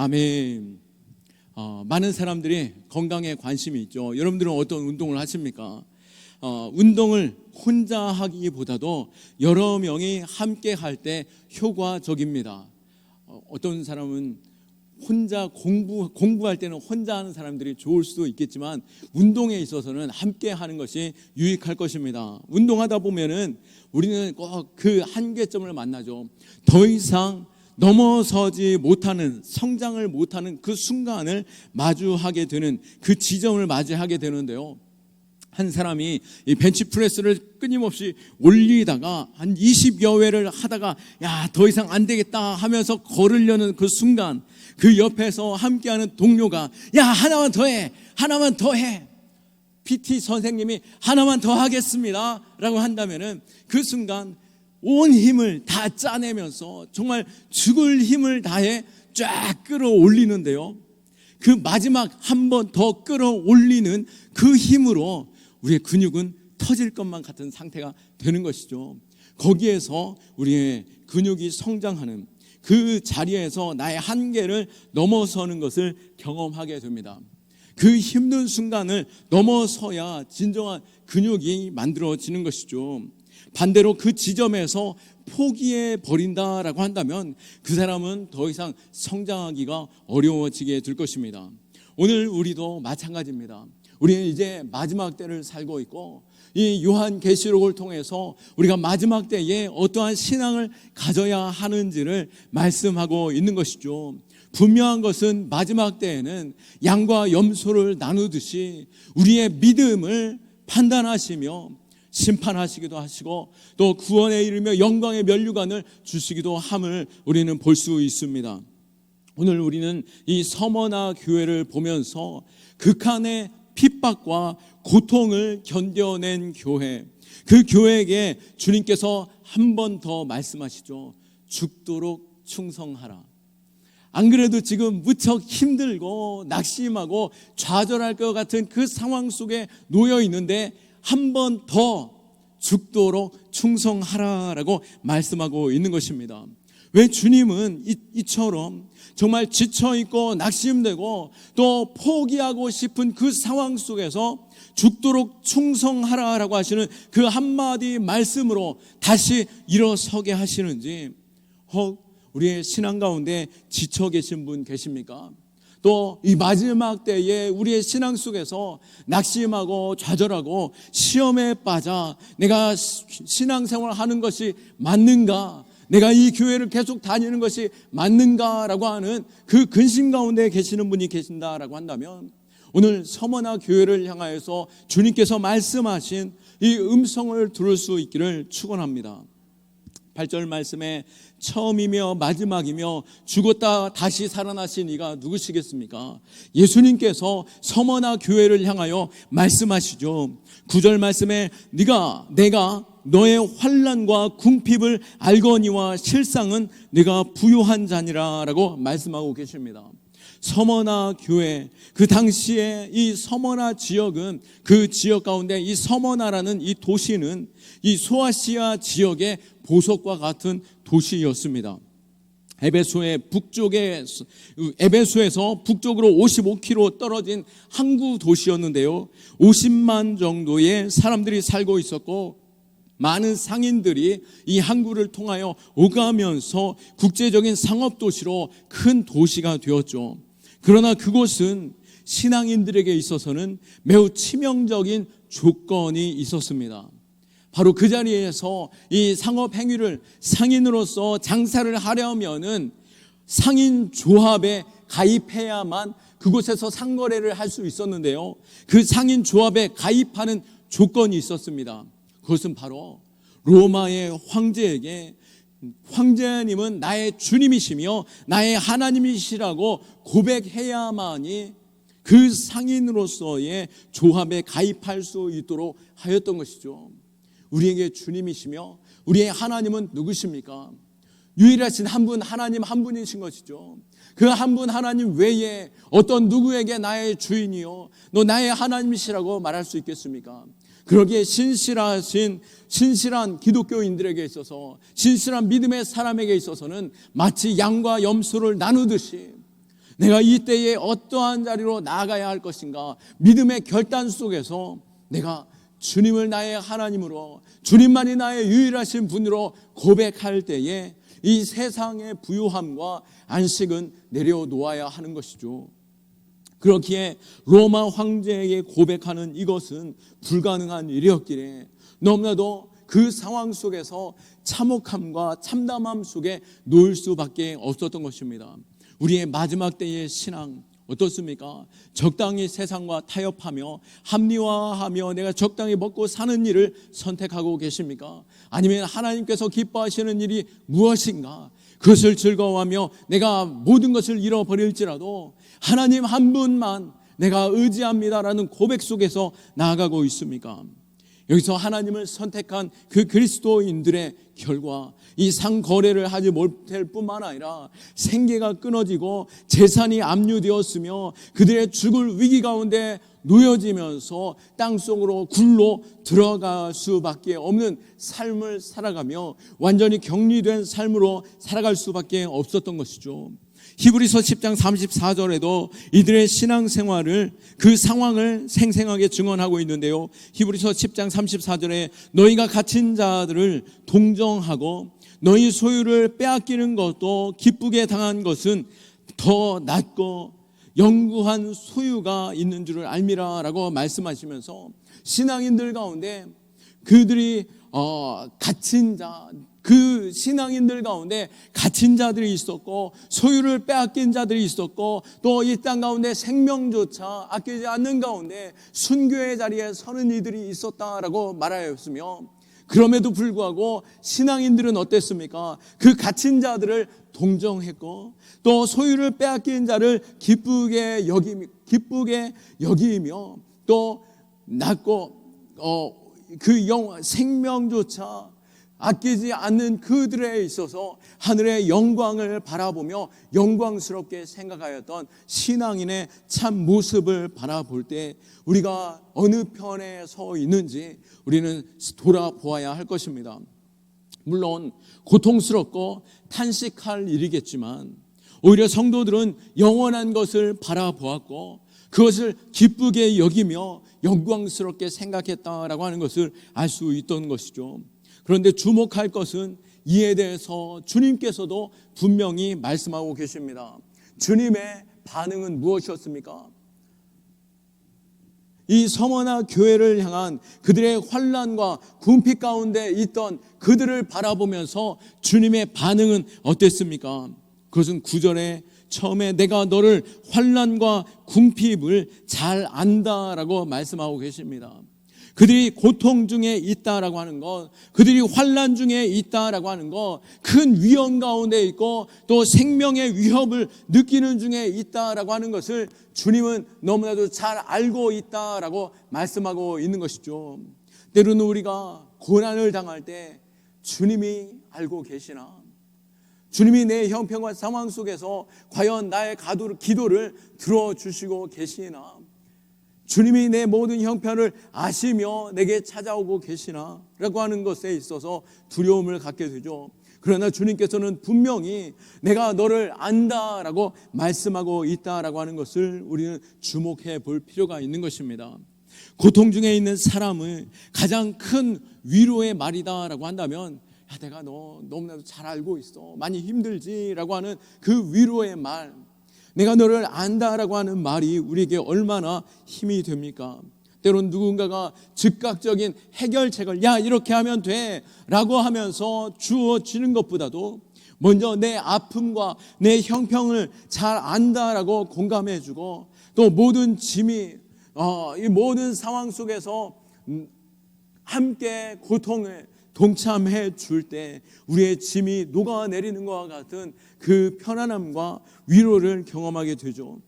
아멘. 많은 사람들이 건강에 관심이 있죠. 여러분들은 어떤 운동을 하십니까? 운동을 혼자 하기보다도 여러 명이 함께 할 때 효과적입니다. 어떤 사람은 혼자 공부할 때는 혼자 하는 사람들이 좋을 수도 있겠지만 운동에 있어서는 함께 하는 것이 유익할 것입니다. 운동하다 보면은 우리는 꼭 그 한계점을 만나죠. 더 이상 넘어서지 못하는, 성장을 못하는 그 순간을 마주하게 되는, 그 지점을 맞이하게 되는데요. 한 사람이 이 벤치프레스를 끊임없이 올리다가 한 20여 회를 하다가 더 이상 안 되겠다 하면서 걸으려는 그 순간, 그 옆에서 함께하는 동료가 하나만 더 해, 하나만 더 해, PT 선생님이 하나만 더 하겠습니다 라고 한다면은 그 순간 온 힘을 다 짜내면서 정말 죽을 힘을 다해 쫙 끌어올리는데요, 그 마지막 한 번 더 끌어올리는 그 힘으로 우리의 근육은 터질 것만 같은 상태가 되는 것이죠. 거기에서 우리의 근육이 성장하는 그 자리에서 나의 한계를 넘어서는 것을 경험하게 됩니다. 그 힘든 순간을 넘어서야 진정한 근육이 만들어지는 것이죠. 반대로 그 지점에서 포기해 버린다라고 한다면 그 사람은 더 이상 성장하기가 어려워지게 될 것입니다. 오늘 우리도 마찬가지입니다. 우리는 이제 마지막 때를 살고 있고, 이 요한계시록을 통해서 우리가 마지막 때에 어떠한 신앙을 가져야 하는지를 말씀하고 있는 것이죠. 분명한 것은 마지막 때에는 양과 염소를 나누듯이 우리의 믿음을 판단하시며 심판하시기도 하시고 또 구원에 이르며 영광의 면류관을 주시기도 함을 우리는 볼 수 있습니다. 오늘 우리는 이 서머나 교회를 보면서 극한의 핍박과 고통을 견뎌낸 교회, 그 교회에게 주님께서 한 번 더 말씀하시죠. 죽도록 충성하라. 안 그래도 지금 무척 힘들고 낙심하고 좌절할 것 같은 그 상황 속에 놓여 있는데 한 번 더 죽도록 충성하라라고 말씀하고 있는 것입니다. 왜 주님은 이처럼 정말 지쳐있고 낙심되고 또 포기하고 싶은 그 상황 속에서 죽도록 충성하라라고 하시는 그 한마디 말씀으로 다시 일어서게 하시는지, 우리의 신앙 가운데 지쳐 계신 분 계십니까? 또 이 마지막 때에 우리의 신앙 속에서 낙심하고 좌절하고 시험에 빠져 내가 신앙생활을 하는 것이 맞는가, 내가 이 교회를 계속 다니는 것이 맞는가라고 하는 그 근심 가운데 계시는 분이 계신다라고 한다면 오늘 서머나 교회를 향하여서 주님께서 말씀하신 이 음성을 들을 수 있기를 축원합니다. 8절 말씀에 처음이며 마지막이며 죽었다 다시 살아나신 이가 누구시겠습니까? 예수님께서 서머나 교회를 향하여 말씀하시죠. 9절 말씀에 내가 너의 환난과 궁핍을 알거니와 실상은 네가 부유한 자니라 라고 말씀하고 계십니다. 서머나 교회, 그 당시에 이 서머나 지역은, 그 지역 가운데 이 서머나라는 이 도시는 이 소아시아 지역의 보석과 같은 도시였습니다. 에베소에서 북쪽으로 55km 떨어진 항구 도시였는데요, 50만 정도의 사람들이 살고 있었고 많은 상인들이 이 항구를 통하여 오가면서 국제적인 상업도시로 큰 도시가 되었죠. 그러나 그곳은 신앙인들에게 있어서는 매우 치명적인 조건이 있었습니다. 바로 그 자리에서 이 상업 행위를, 상인으로서 장사를 하려면은 상인 조합에 가입해야만 그곳에서 상거래를 할 수 있었는데요, 그 상인 조합에 가입하는 조건이 있었습니다. 그것은 바로 로마의 황제에게 황제님은 나의 주님이시며 나의 하나님이시라고 고백해야만이 그 상인으로서의 조합에 가입할 수 있도록 하였던 것이죠. 우리에게 주님이시며 우리의 하나님은 누구십니까? 유일하신 한 분, 하나님 한 분이신 것이죠. 그 한 분 하나님 외에 어떤 누구에게 나의 주인이요 너 나의 하나님이시라고 말할 수 있겠습니까? 그러기에 신실한 기독교인들에게 있어서, 신실한 믿음의 사람에게 있어서는 마치 양과 염소를 나누듯이 내가 이때에 어떠한 자리로 나아가야 할 것인가, 믿음의 결단 속에서 내가 주님을 나의 하나님으로, 주님만이 나의 유일하신 분으로 고백할 때에 이 세상의 부유함과 안식은 내려놓아야 하는 것이죠. 그렇기에 로마 황제에게 고백하는 이것은 불가능한 일이었기에 너무나도 그 상황 속에서 참혹함과 참담함 속에 놓일 수밖에 없었던 것입니다. 우리의 마지막 때의 신앙 어떻습니까? 적당히 세상과 타협하며 합리화하며 내가 적당히 먹고 사는 일을 선택하고 계십니까? 아니면 하나님께서 기뻐하시는 일이 무엇인가? 그것을 즐거워하며 내가 모든 것을 잃어버릴지라도 하나님 한 분만 내가 의지합니다라는 고백 속에서 나아가고 있습니까? 여기서 하나님을 선택한 그 그리스도인들의 결과, 이 상거래를 하지 못할 뿐만 아니라 생계가 끊어지고 재산이 압류되었으며 그들의 죽을 위기 가운데 놓여지면서 땅속으로 굴로 들어갈 수밖에 없는 삶을 살아가며 완전히 격리된 삶으로 살아갈 수밖에 없었던 것이죠. 히브리서 10장 34절에도 이들의 신앙생활을, 그 상황을 생생하게 증언하고 있는데요. 히브리서 10장 34절에 너희가 갇힌 자들을 동정하고 너희 소유를 빼앗기는 것도 기쁘게 당한 것은 더 낫고 영구한 소유가 있는 줄을 알미라 라고 말씀하시면서 신앙인들 가운데 그들이 갇힌 자, 그 신앙인들 가운데 갇힌 자들이 있었고 소유를 빼앗긴 자들이 있었고 또 이 땅 가운데 생명조차 아끼지 않는 가운데 순교의 자리에 서는 이들이 있었다라고 말하였으며, 그럼에도 불구하고 신앙인들은 어땠습니까? 그 갇힌 자들을 동정했고 또 소유를 빼앗긴 자를 기쁘게 여기며 또 낳고 그 생명조차 아끼지 않는 그들에 있어서 하늘의 영광을 바라보며 영광스럽게 생각하였던 신앙인의 참 모습을 바라볼 때 우리가 어느 편에 서 있는지 우리는 돌아보아야 할 것입니다. 물론 고통스럽고 탄식할 일이겠지만 오히려 성도들은 영원한 것을 바라보았고 그것을 기쁘게 여기며 영광스럽게 생각했다라고 하는 것을 알 수 있던 것이죠. 그런데 주목할 것은 이에 대해서 주님께서도 분명히 말씀하고 계십니다. 주님의 반응은 무엇이었습니까? 이 서머나 교회를 향한 그들의 환난과 궁핍 가운데 있던 그들을 바라보면서 주님의 반응은 어땠습니까? 그것은 9절에 처음에 내가 너를 환난과 궁핍을 잘 안다라고 말씀하고 계십니다. 그들이 고통 중에 있다라고 하는 것, 그들이 환난 중에 있다라고 하는 것, 큰 위험 가운데 있고 또 생명의 위협을 느끼는 중에 있다라고 하는 것을 주님은 너무나도 잘 알고 있다라고 말씀하고 있는 것이죠. 때로는 우리가 고난을 당할 때 주님이 알고 계시나? 주님이 내 형편과 상황 속에서 과연 나의 기도를 들어주시고 계시나? 주님이 내 모든 형편을 아시며 내게 찾아오고 계시나? 라고 하는 것에 있어서 두려움을 갖게 되죠. 그러나 주님께서는 분명히 내가 너를 안다라고 말씀하고 있다라고 하는 것을 우리는 주목해 볼 필요가 있는 것입니다. 고통 중에 있는 사람을 가장 큰 위로의 말이다라고 한다면 야, 내가 너 너무나도 잘 알고 있어, 많이 힘들지라고 하는 그 위로의 말, 내가 너를 안다라고 하는 말이 우리에게 얼마나 힘이 됩니까? 때론 누군가가 즉각적인 해결책을 야 이렇게 하면 돼 라고 하면서 주어지는 것보다도 먼저 내 아픔과 내 형편을 잘 안다라고 공감해주고 또 모든 짐이 이 모든 상황 속에서 함께 고통을 동참해 줄 때 우리의 짐이 녹아내리는 것과 같은 그 편안함과 위로를 경험하게 되죠.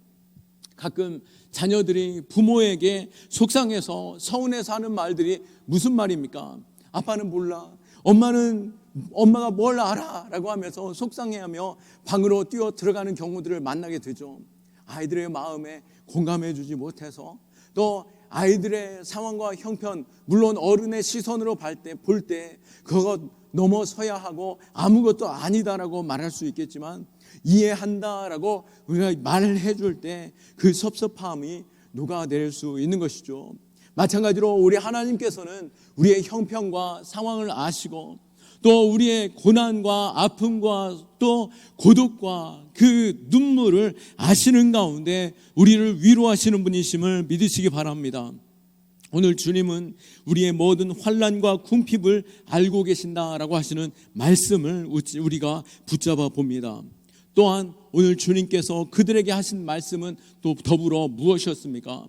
가끔 자녀들이 부모에게 속상해서 서운해서 하는 말들이 무슨 말입니까? 아빠는 몰라, 엄마가 뭘 알아 라고 하면서 속상해하며 방으로 뛰어 들어가는 경우들을 만나게 되죠. 아이들의 마음에 공감해 주지 못해서 또 아이들의 상황과 형편, 물론 어른의 시선으로 볼 때 그것 넘어서야 하고 아무것도 아니다라고 말할 수 있겠지만 이해한다라고 우리가 말을 해줄 때 그 섭섭함이 녹아내릴 수 있는 것이죠. 마찬가지로 우리 하나님께서는 우리의 형편과 상황을 아시고 또 우리의 고난과 아픔과 또 고독과 그 눈물을 아시는 가운데 우리를 위로하시는 분이심을 믿으시기 바랍니다. 오늘 주님은 우리의 모든 환난과 궁핍을 알고 계신다라고 하시는 말씀을 우리가 붙잡아 봅니다. 또한 오늘 주님께서 그들에게 하신 말씀은 또 더불어 무엇이었습니까?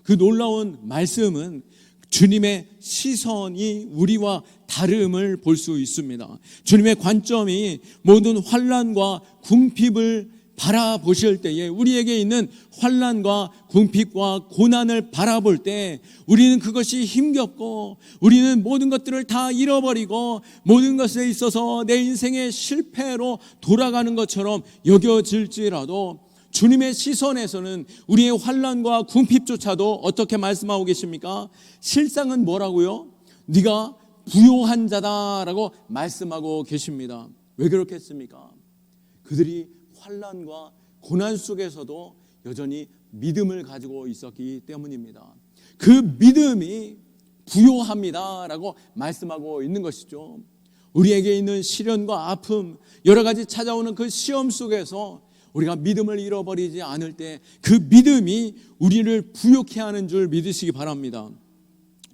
그 놀라운 말씀은 주님의 시선이 우리와 다름을 볼 수 있습니다. 주님의 관점이 모든 환난과 궁핍을 바라보실 때에 우리에게 있는 환난과 궁핍과 고난을 바라볼 때 우리는 그것이 힘겹고 우리는 모든 것들을 다 잃어버리고 모든 것에 있어서 내 인생의 실패로 돌아가는 것처럼 여겨질지라도 주님의 시선에서는 우리의 환난과 궁핍조차도 어떻게 말씀하고 계십니까? 실상은 뭐라고요? 네가 부요한 자다라고 말씀하고 계십니다. 왜 그렇겠습니까? 그들이 환난과 고난 속에서도 여전히 믿음을 가지고 있었기 때문입니다. 그 믿음이 부요합니다라고 말씀하고 있는 것이죠. 우리에게 있는 시련과 아픔, 여러 가지 찾아오는 그 시험 속에서 우리가 믿음을 잃어버리지 않을 때 그 믿음이 우리를 부요케 하는 줄 믿으시기 바랍니다.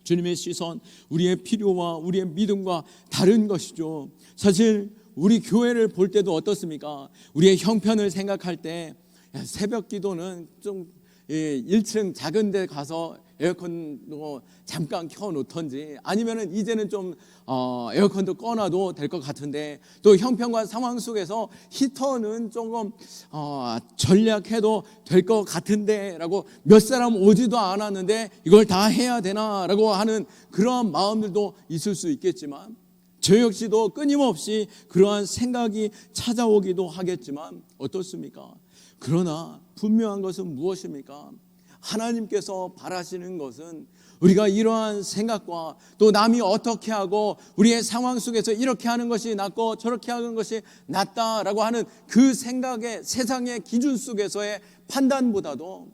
주님의 시선, 우리의 필요와 우리의 믿음과 다른 것이죠. 사실 우리 교회를 볼 때도 어떻습니까? 우리의 형편을 생각할 때 새벽 기도는 좀 1층 작은 데 가서 에어컨도 잠깐 켜놓던지 아니면은 이제는 좀 에어컨도 꺼놔도 될 것 같은데 또 형편과 상황 속에서 히터는 조금 전략해도 될 것 같은데 라고 몇 사람 오지도 않았는데 이걸 다 해야 되나 라고 하는 그러한 마음들도 있을 수 있겠지만 저 역시도 끊임없이 그러한 생각이 찾아오기도 하겠지만 어떻습니까? 그러나 분명한 것은 무엇입니까? 하나님께서 바라시는 것은 우리가 이러한 생각과 또 남이 어떻게 하고 우리의 상황 속에서 이렇게 하는 것이 낫고 저렇게 하는 것이 낫다라고 하는 그 생각의 세상의 기준 속에서의 판단보다도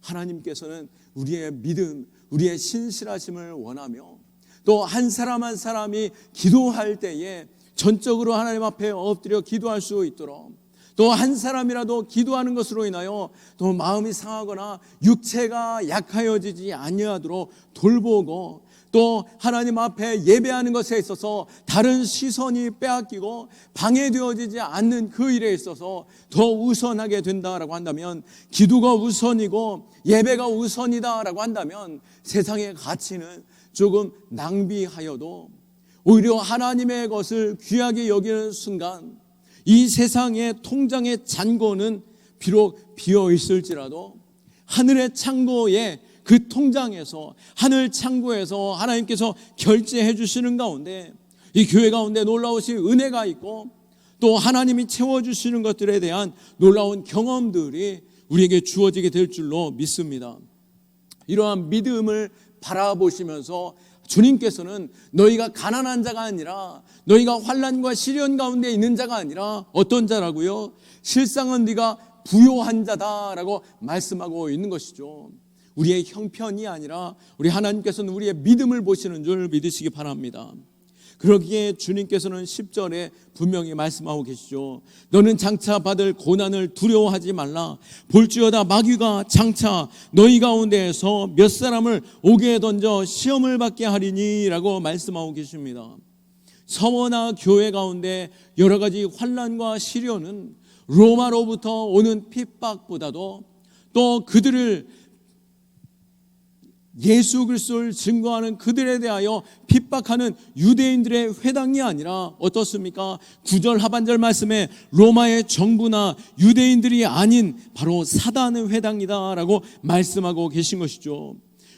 하나님께서는 우리의 믿음, 우리의 신실하심을 원하며 또 한 사람 한 사람이 기도할 때에 전적으로 하나님 앞에 엎드려 기도할 수 있도록 또 한 사람이라도 기도하는 것으로 인하여 또 마음이 상하거나 육체가 약하여지지 아니하도록 돌보고 또 하나님 앞에 예배하는 것에 있어서 다른 시선이 빼앗기고 방해되어지지 않는 그 일에 있어서 더 우선하게 된다라고 한다면 기도가 우선이고 예배가 우선이다라고 한다면 세상의 가치는 조금 낭비하여도 오히려 하나님의 것을 귀하게 여기는 순간 이 세상의 통장의 잔고는 비록 비어 있을지라도 하늘의 창고에 그 통장에서 하늘 창고에서 하나님께서 결제해 주시는 가운데 이 교회 가운데 놀라우신 은혜가 있고 또 하나님이 채워주시는 것들에 대한 놀라운 경험들이 우리에게 주어지게 될 줄로 믿습니다. 이러한 믿음을 바라보시면서 주님께서는 너희가 가난한 자가 아니라 너희가 환난과 시련 가운데 있는 자가 아니라 어떤 자라고요? 실상은 네가 부요한 자다라고 말씀하고 있는 것이죠. 우리의 형편이 아니라 우리 하나님께서는 우리의 믿음을 보시는 줄 믿으시기 바랍니다. 그러기에 주님께서는 10절에 분명히 말씀하고 계시죠. 너는 장차 받을 고난을 두려워하지 말라. 볼지어다 마귀가 장차 너희 가운데에서 몇 사람을 옥에 던져 시험을 받게 하리니 라고 말씀하고 계십니다. 서머나 교회 가운데 여러 가지 환난과 시련은 로마로부터 오는 핍박보다도 또 그들을 예수 그리스도를 증거하는 그들에 대하여 핍박하는 유대인들의 회당이 아니라 어떻습니까? 9절 하반절 말씀에 로마의 정부나 유대인들이 아닌 바로 사단의 회당이다라고 말씀하고 계신 것이죠.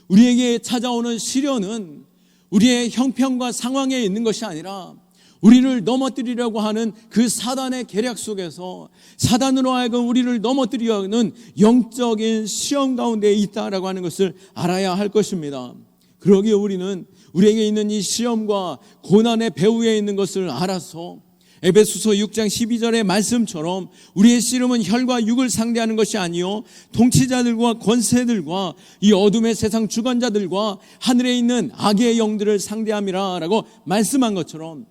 우리에게 찾아오는 시련은 우리의 형편과 상황에 있는 것이 아니라 우리를 넘어뜨리려고 하는 그 사단의 계략 속에서 사단으로 하여금 우리를 넘어뜨리려는 영적인 시험 가운데 있다라고 하는 것을 알아야 할 것입니다. 그러기에 우리는 우리에게 있는 이 시험과 고난의 배후에 있는 것을 알아서 에베소서 6장 12절의 말씀처럼 우리의 씨름은 혈과 육을 상대하는 것이 아니요 통치자들과 권세들과 이 어둠의 세상 주관자들과 하늘에 있는 악의 영들을 상대함이라 라고 말씀한 것처럼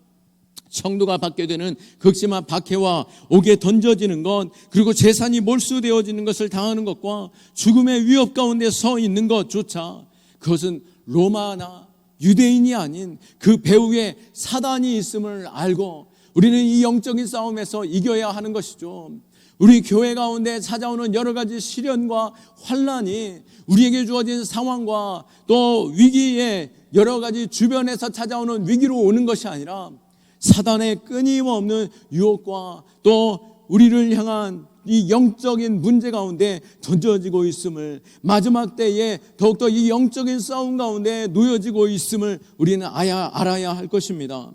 성도가 받게 되는 극심한 박해와 옥에 던져지는 것, 그리고 재산이 몰수되어지는 것을 당하는 것과 죽음의 위협 가운데 서 있는 것조차 그것은 로마나 유대인이 아닌 그 배후에 사단이 있음을 알고 우리는 이 영적인 싸움에서 이겨야 하는 것이죠. 우리 교회 가운데 찾아오는 여러 가지 시련과 환난이 우리에게 주어진 상황과 또 위기에 여러 가지 주변에서 찾아오는 위기로 오는 것이 아니라 사단의 끊임없는 유혹과 또 우리를 향한 이 영적인 문제 가운데 던져지고 있음을, 마지막 때에 더욱더 이 영적인 싸움 가운데 놓여지고 있음을 우리는 알아야 할 것입니다.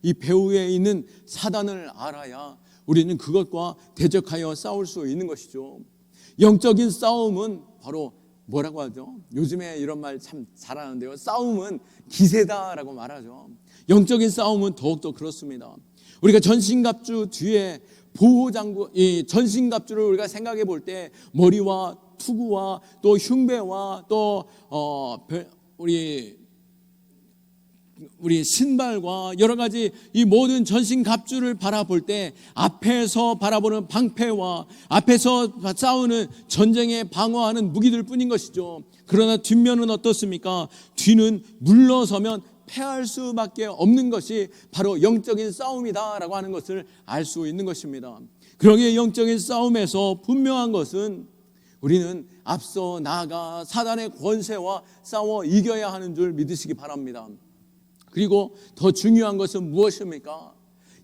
이 배후에 있는 사단을 알아야 우리는 그것과 대적하여 싸울 수 있는 것이죠. 영적인 싸움은 바로 뭐라고 하죠? 요즘에 이런 말 참 잘하는데요. 싸움은 기세다라고 말하죠. 영적인 싸움은 더욱더 그렇습니다. 우리가 전신갑주 뒤에 보호장구, 이 전신갑주를 우리가 생각해 볼 때 머리와 투구와 또 흉배와 또 우리 신발과 여러 가지 이 모든 전신갑주를 바라볼 때 앞에서 바라보는 방패와 앞에서 싸우는 전쟁에 방어하는 무기들 뿐인 것이죠. 그러나 뒷면은 어떻습니까? 뒤는 물러서면 패할 수밖에 없는 것이 바로 영적인 싸움이다라고 하는 것을 알 수 있는 것입니다. 그러기에 영적인 싸움에서 분명한 것은 우리는 앞서 나아가 사단의 권세와 싸워 이겨야 하는 줄 믿으시기 바랍니다. 그리고 더 중요한 것은 무엇입니까?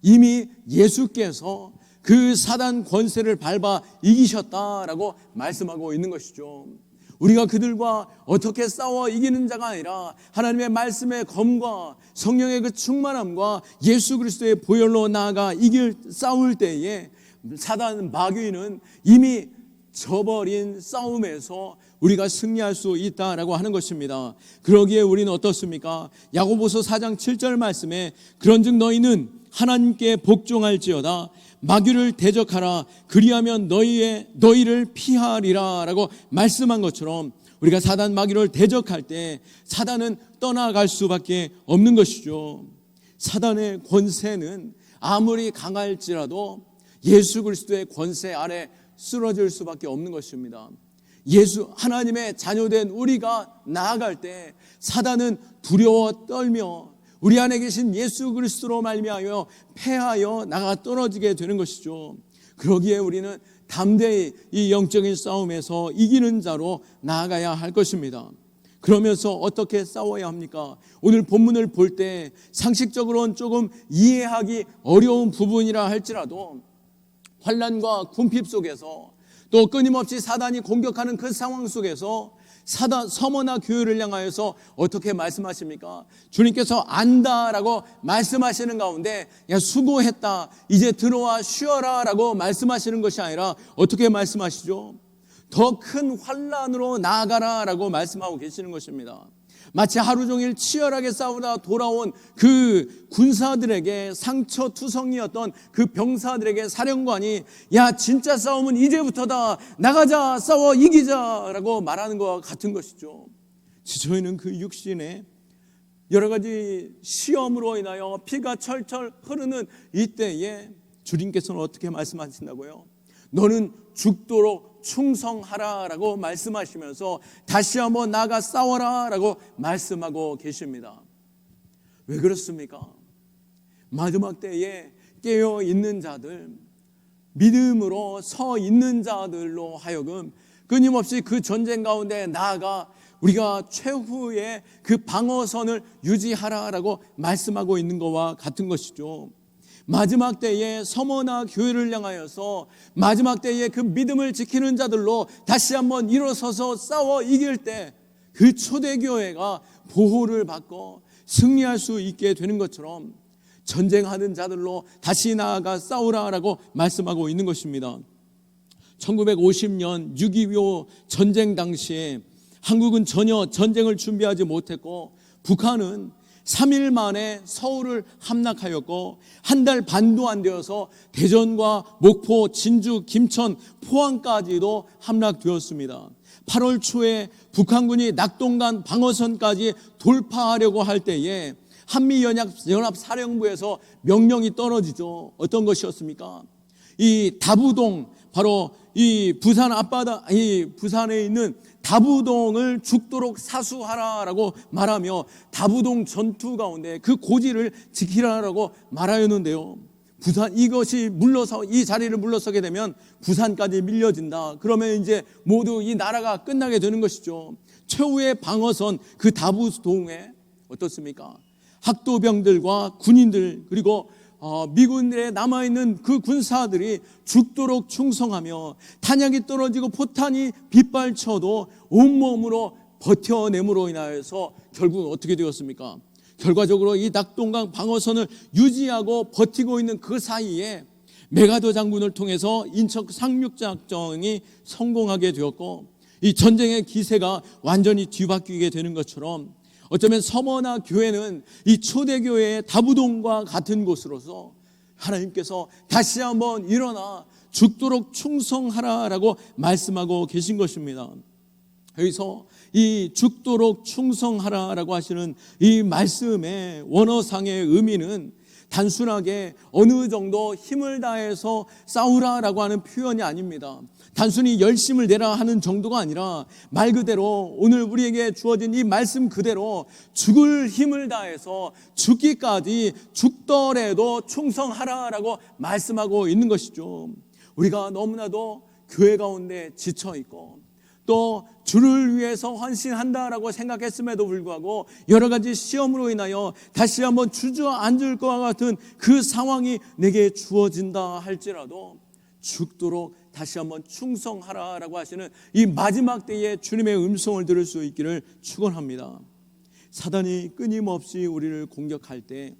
이미 예수께서 그 사단 권세를 밟아 이기셨다라고 말씀하고 있는 것이죠. 우리가 그들과 어떻게 싸워 이기는 자가 아니라 하나님의 말씀의 검과 성령의 그 충만함과 예수 그리스도의 보혈로 나아가 싸울 때에 사단 마귀는 이미 져버린 싸움에서 우리가 승리할 수 있다라고 하는 것입니다. 그러기에 우리는 어떻습니까? 야고보서 4장 7절 말씀에 그런즉 너희는 하나님께 복종할지어다 마귀를 대적하라 그리하면 너희를 피하리라 라고 말씀한 것처럼 우리가 사단 마귀를 대적할 때 사단은 떠나갈 수밖에 없는 것이죠. 사단의 권세는 아무리 강할지라도 예수 그리스도의 권세 아래 쓰러질 수밖에 없는 것입니다. 하나님의 자녀된 우리가 나아갈 때 사단은 두려워 떨며 우리 안에 계신 예수 그리스도로 말미암아 패하여 나가 떨어지게 되는 것이죠. 그러기에 우리는 담대히 이 영적인 싸움에서 이기는 자로 나아가야 할 것입니다. 그러면서 어떻게 싸워야 합니까? 오늘 본문을 볼 때 상식적으로는 조금 이해하기 어려운 부분이라 할지라도 환난과 궁핍 속에서 또 끊임없이 사단이 공격하는 그 상황 속에서 서머나 교회를 향하여서 어떻게 말씀하십니까? 주님께서 안다라고 말씀하시는 가운데 야 수고했다 이제 들어와 쉬어라 라고 말씀하시는 것이 아니라 어떻게 말씀하시죠? 더 큰 환난으로 나아가라 라고 말씀하고 계시는 것입니다. 마치 하루 종일 치열하게 싸우다 돌아온 그 군사들에게 상처투성이었던 그 병사들에게 사령관이 야 진짜 싸움은 이제부터다 나가자 싸워 이기자라고 말하는 것과 같은 것이죠. 저희는 그 육신에 여러 가지 시험으로 인하여 피가 철철 흐르는 이때에 주님께서는 어떻게 말씀하신다고요? 너는 죽도록 충성하라 라고 말씀하시면서 다시 한번 나가 싸워라 라고 말씀하고 계십니다. 왜 그렇습니까? 마지막 때에 깨어있는 자들, 믿음으로 서 있는 자들로 하여금 끊임없이 그 전쟁 가운데 나아가 우리가 최후의 그 방어선을 유지하라라고 말씀하고 있는 것과 같은 것이죠. 마지막 때에 서머나 교회를 향하여서 마지막 때에 그 믿음을 지키는 자들로 다시 한번 일어서서 싸워 이길 때 그 초대교회가 보호를 받고 승리할 수 있게 되는 것처럼 전쟁하는 자들로 다시 나아가 싸우라라고 말씀하고 있는 것입니다. 1950년 6.25 전쟁 당시에 한국은 전혀 전쟁을 준비하지 못했고 북한은 3일 만에 서울을 함락하였고 한 달 반도 안 되어서 대전과 목포, 진주, 김천, 포항까지도 함락되었습니다. 8월 초에 북한군이 낙동강 방어선까지 돌파하려고 할 때에 한미연합사령부에서 명령이 떨어지죠. 어떤 것이었습니까? 이 다부동, 바로 이 부산 앞바다, 이 부산에 있는 다부동을 죽도록 사수하라라고 말하며 다부동 전투 가운데 그 고지를 지키라라고 말하였는데요. 부산, 이것이 이 자리를 물러서게 되면 부산까지 밀려진다. 그러면 이제 모두 이 나라가 끝나게 되는 것이죠. 최후의 방어선 그 다부동에 어떻습니까? 학도병들과 군인들, 그리고 미군들에 남아있는 그 군사들이 죽도록 충성하며 탄약이 떨어지고 포탄이 빗발쳐도 온몸으로 버텨냄으로 인하여서 결국은 어떻게 되었습니까? 결과적으로 이 낙동강 방어선을 유지하고 버티고 있는 그 사이에 메가더 장군을 통해서 인척 상륙작전이 성공하게 되었고 이 전쟁의 기세가 완전히 뒤바뀌게 되는 것처럼 어쩌면 서머나 교회는 이 초대교회의 다부동과 같은 곳으로서 하나님께서 다시 한번 일어나 죽도록 충성하라라고 말씀하고 계신 것입니다. 여기서 이 죽도록 충성하라라고 하시는 이 말씀의 원어상의 의미는 단순하게 어느 정도 힘을 다해서 싸우라라고 하는 표현이 아닙니다. 단순히 열심을 내라 하는 정도가 아니라 말 그대로 오늘 우리에게 주어진 이 말씀 그대로 죽을 힘을 다해서 죽기까지 죽더라도 충성하라라고 말씀하고 있는 것이죠. 우리가 너무나도 교회 가운데 지쳐있고 또 주를 위해서 헌신한다라고 생각했음에도 불구하고 여러 가지 시험으로 인하여 다시 한번 주저앉을 것과 같은 그 상황이 내게 주어진다 할지라도 죽도록 다시 한번 충성하라라고 하시는 이 마지막 때에 주님의 음성을 들을 수 있기를 축원합니다. 사단이 끊임없이 우리를 공격할 때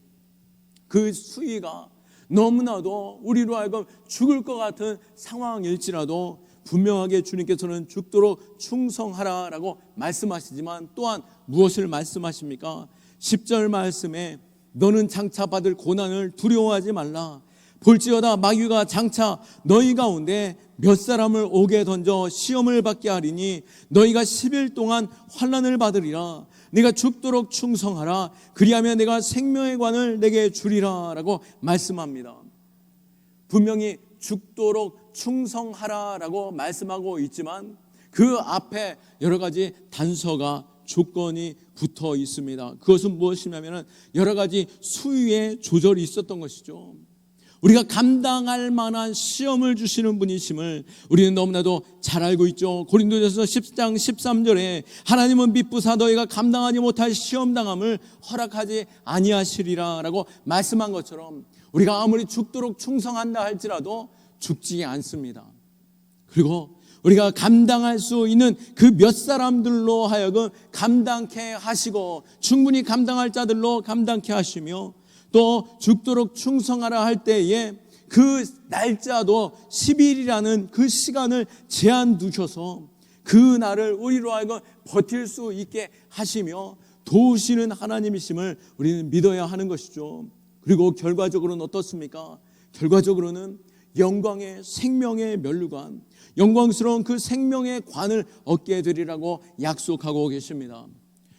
그 수위가 너무나도 우리로 하여금 죽을 것 같은 상황일지라도 분명하게 주님께서는 죽도록 충성하라라고 말씀하시지만 또한 무엇을 말씀하십니까? 10절 말씀에 너는 장차 받을 고난을 두려워하지 말라. 볼지어다 마귀가 장차 너희 가운데 몇 사람을 옥에 던져 시험을 받게 하리니 너희가 10일 동안 환난을 받으리라. 네가 죽도록 충성하라. 그리하면 내가 생명의 관을 내게 주리라 라고 말씀합니다. 분명히 죽도록 충성하라라고 말씀하고 있지만 그 앞에 여러 가지 단서가 조건이 붙어 있습니다. 그것은 무엇이냐면 여러 가지 수위의 조절이 있었던 것이죠. 우리가 감당할 만한 시험을 주시는 분이심을 우리는 너무나도 잘 알고 있죠. 고린도전서 10장 13절에 하나님은 미쁘사 너희가 감당하지 못할 시험당함을 허락하지 아니하시리라 라고 말씀한 것처럼 우리가 아무리 죽도록 충성한다 할지라도 죽지 않습니다. 그리고 우리가 감당할 수 있는 그 몇 사람들로 하여금 감당케 하시고 충분히 감당할 자들로 감당케 하시며 또 죽도록 충성하라 할 때에 그 날짜도 10일이라는 그 시간을 제한 두셔서 그 날을 우리로 하여금 버틸 수 있게 하시며 도우시는 하나님이심을 우리는 믿어야 하는 것이죠. 그리고 결과적으로는 어떻습니까? 결과적으로는 영광의 생명의 면류관, 영광스러운 그 생명의 관을 얻게 되리라고 약속하고 계십니다.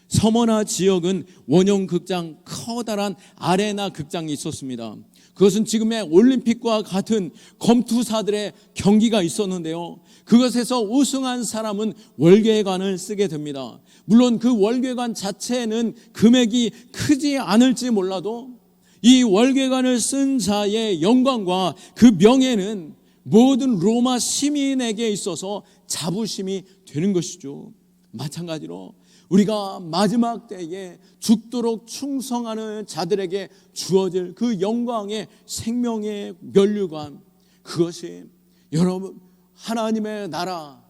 서머나 지역은 원형 극장, 커다란 아레나 극장이 있었습니다. 그것은 지금의 올림픽과 같은 검투사들의 경기가 있었는데요. 그것에서 우승한 사람은 월계관을 쓰게 됩니다. 물론 그 월계관 자체는 금액이 크지 않을지 몰라도 이 월계관을 쓴 자의 영광과 그 명예는 모든 로마 시민에게 있어서 자부심이 되는 것이죠. 마찬가지로 우리가 마지막 때에 죽도록 충성하는 자들에게 주어질 그 영광의 생명의 면류관, 그것이 여러분 하나님의 나라,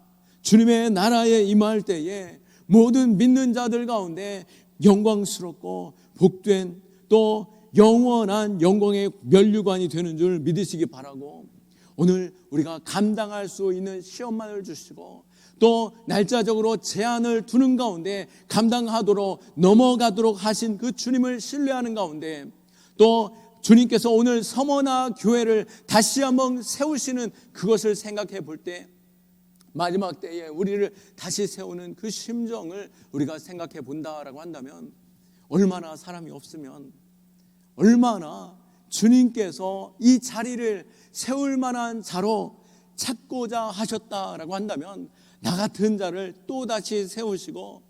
주님의 나라에 임할 때에 모든 믿는 자들 가운데 영광스럽고 복된 또 영원한 영광의 면류관이 되는 줄 믿으시기 바라고, 오늘 우리가 감당할 수 있는 시험만을 주시고 또 날짜적으로 제한을 두는 가운데 감당하도록 넘어가도록 하신 그 주님을 신뢰하는 가운데 또 주님께서 오늘 서머나 교회를 다시 한번 세우시는 그것을 생각해 볼 때 마지막 때에 우리를 다시 세우는 그 심정을 우리가 생각해 본다라고 한다면 얼마나 사람이 없으면 얼마나 주님께서 이 자리를 세울 만한 자로 찾고자 하셨다라고 한다면 나 같은 자를 또다시 세우시고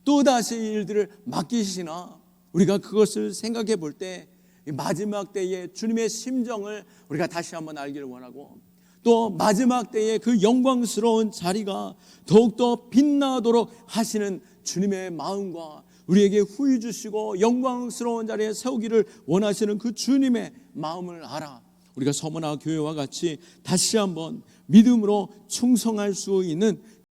또다시 일들을 맡기시나 우리가 그것을 생각해 볼 때 마지막 때의 주님의 심정을 우리가 다시 한번 알기를 원하고 또 마지막 때의 그 영광스러운 자리가 더욱더 빛나도록 하시는 주님의 마음과 우리에게 후히 주시고 영광스러운 자리에 세우기를 원하시는 그 주님의 마음을 알아 우리가 서머나 교회와 같이 다시 한번 믿음으로 충성할 수 있는